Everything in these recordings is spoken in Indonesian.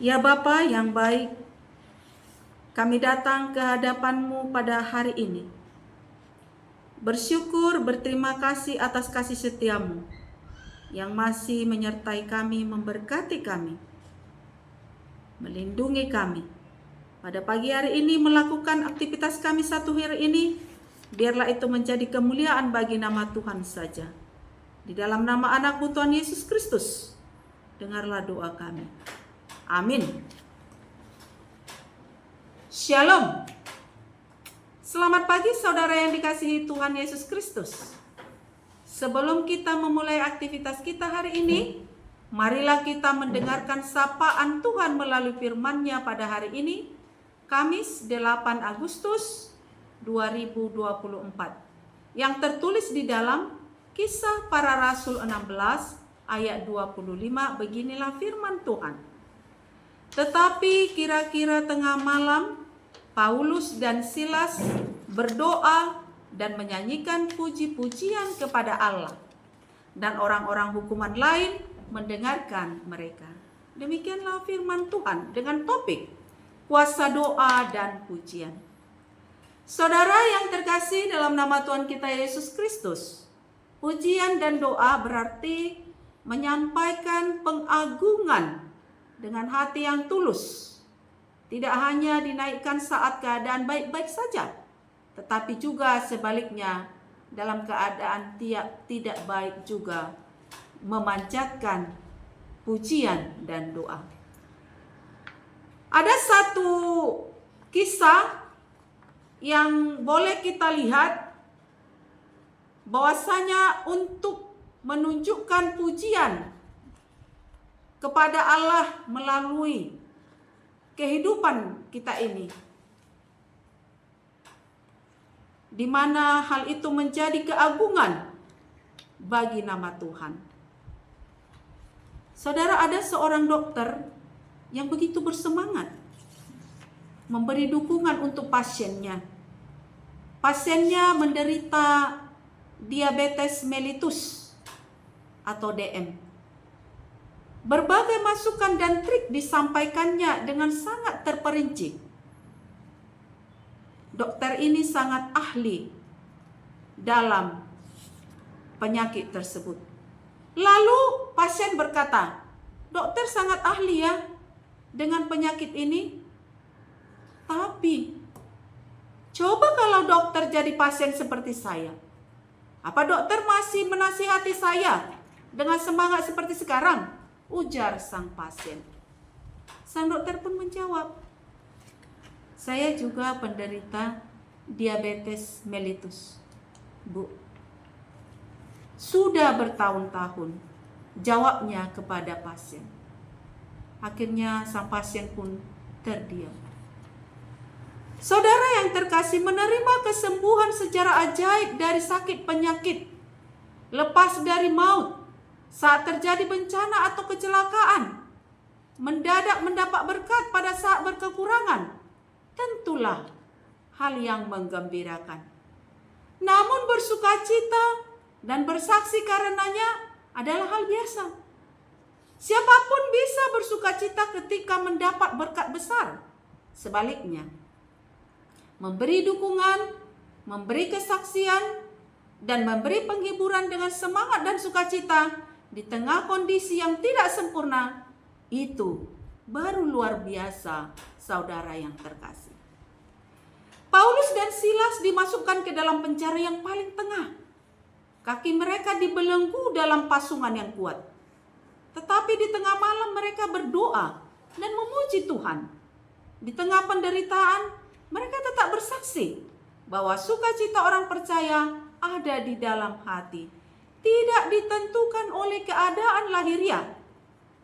Ya Bapa yang baik, kami datang ke hadapan-Mu pada hari ini. Bersyukur, berterima kasih atas kasih setia-Mu yang masih menyertai kami, memberkati kami, melindungi kami. Pada pagi hari ini melakukan aktivitas kami satu hari ini, biarlah itu menjadi kemuliaan bagi nama Tuhan saja. Di dalam nama anak-Mu Tuhan Yesus Kristus, dengarlah doa kami. Amin. Shalom. Selamat pagi saudara yang dikasihi Tuhan Yesus Kristus. Sebelum kita memulai aktivitas kita hari ini, marilah kita mendengarkan sapaan Tuhan melalui firman-Nya pada hari ini, Kamis 8 Agustus 2024, yang tertulis di dalam Kisah Para Rasul 16 ayat 25. Beginilah firman Tuhan. Tetapi kira-kira tengah malam, Paulus dan Silas berdoa dan menyanyikan puji-pujian kepada Allah, dan orang-orang hukuman lain mendengarkan mereka. Demikianlah firman Tuhan dengan topik kuasa doa dan pujian. Saudara yang terkasih dalam nama Tuhan kita Yesus Kristus, pujian dan doa berarti menyampaikan pengagungan dengan hati yang tulus. Tidak hanya dinaikkan saat keadaan baik-baik saja, tetapi juga sebaliknya dalam keadaan tidak baik juga memanjatkan pujian dan doa. Ada satu kisah yang boleh kita lihat bahwasanya untuk menunjukkan pujian kepada Allah melalui kehidupan kita ini, di mana hal itu menjadi keagungan bagi nama Tuhan. Saudara, ada seorang dokter yang begitu bersemangat memberi dukungan untuk pasiennya. Pasiennya menderita diabetes mellitus atau DM. Berbagai masukan dan trik disampaikannya dengan sangat terperinci. Dokter ini sangat ahli dalam penyakit tersebut. Lalu pasien berkata, "Dokter sangat ahli ya dengan penyakit ini. Tapi coba kalau dokter jadi pasien seperti saya. Apa dokter masih menasihati saya dengan semangat seperti sekarang?" Ujar sang pasien. Sang dokter pun menjawab, "Saya juga penderita diabetes mellitus, Bu. Sudah bertahun-tahun," jawabnya kepada pasien. Akhirnya sang pasien pun terdiam. Saudara yang terkasih, menerima kesembuhan secara ajaib dari sakit penyakit, lepas dari maut, saat terjadi bencana atau kecelakaan, mendadak mendapat berkat pada saat berkekurangan, tentulah hal yang menggembirakan. Namun bersukacita dan bersaksi karenanya adalah hal biasa. Siapapun bisa bersukacita ketika mendapat berkat besar. Sebaliknya, memberi dukungan, memberi kesaksian, dan memberi penghiburan dengan semangat dan sukacita di tengah kondisi yang tidak sempurna, itu baru luar biasa, saudara yang terkasih. Paulus dan Silas dimasukkan ke dalam penjara yang paling tengah. Kaki mereka dibelenggu dalam pasungan yang kuat. Tetapi di tengah malam mereka berdoa dan memuji Tuhan. Di tengah penderitaan, mereka tetap bersaksi bahwa sukacita orang percaya ada di dalam hati, tidak ditentukan oleh keadaan lahiriah.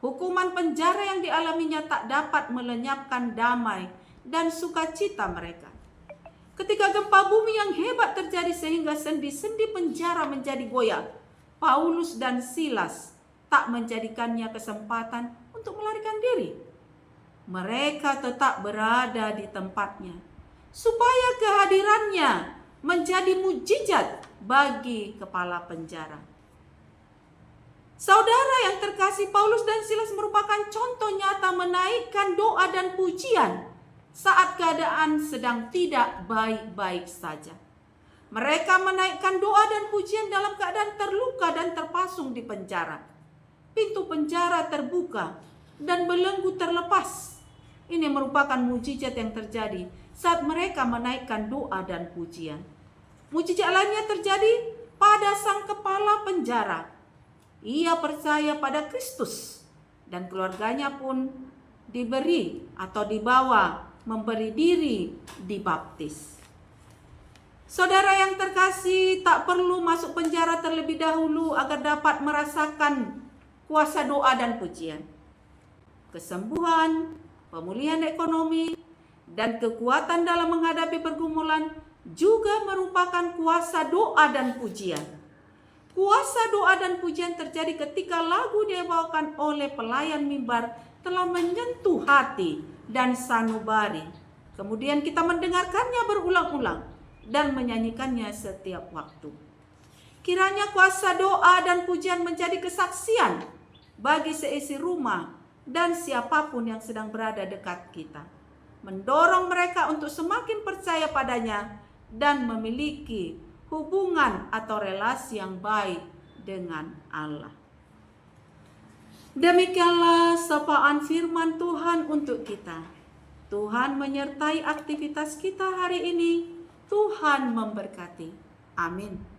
Hukuman penjara yang dialaminya tak dapat melenyapkan damai dan sukacita mereka. Ketika gempa bumi yang hebat terjadi sehingga sendi-sendi penjara menjadi goyah, Paulus dan Silas tak menjadikannya kesempatan untuk melarikan diri. Mereka tetap berada di tempatnya, supaya kehadirannya menjadi mujizat bagi kepala penjara. Saudara yang terkasih, Paulus dan Silas merupakan contoh nyata menaikkan doa dan pujian saat keadaan sedang tidak baik-baik saja. Mereka menaikkan doa dan pujian dalam keadaan terluka dan terpasung di penjara. Pintu penjara terbuka dan belenggu terlepas. Ini merupakan mukjizat yang terjadi saat mereka menaikkan doa dan pujian. Mukjizat lainnya terjadi pada sang kepala penjara. Ia percaya pada Kristus dan keluarganya pun diberi atau dibawa memberi diri dibaptis. Saudara yang terkasih, tak perlu masuk penjara terlebih dahulu agar dapat merasakan kuasa doa dan pujian. Kesembuhan, pemulihan ekonomi, dan kekuatan dalam menghadapi pergumulan juga merupakan kuasa doa dan pujian. Kuasa doa dan pujian terjadi ketika lagu yang dibawakan oleh pelayan mimbar telah menyentuh hati dan sanubari. Kemudian kita mendengarkannya berulang-ulang dan menyanyikannya setiap waktu. Kiranya kuasa doa dan pujian menjadi kesaksian bagi seisi rumah dan siapapun yang sedang berada dekat kita, mendorong mereka untuk semakin percaya padanya dan memiliki hubungan atau relasi yang baik dengan Allah. Demikianlah sapaan firman Tuhan untuk kita. Tuhan menyertai aktivitas kita hari ini. Tuhan memberkati. Amin.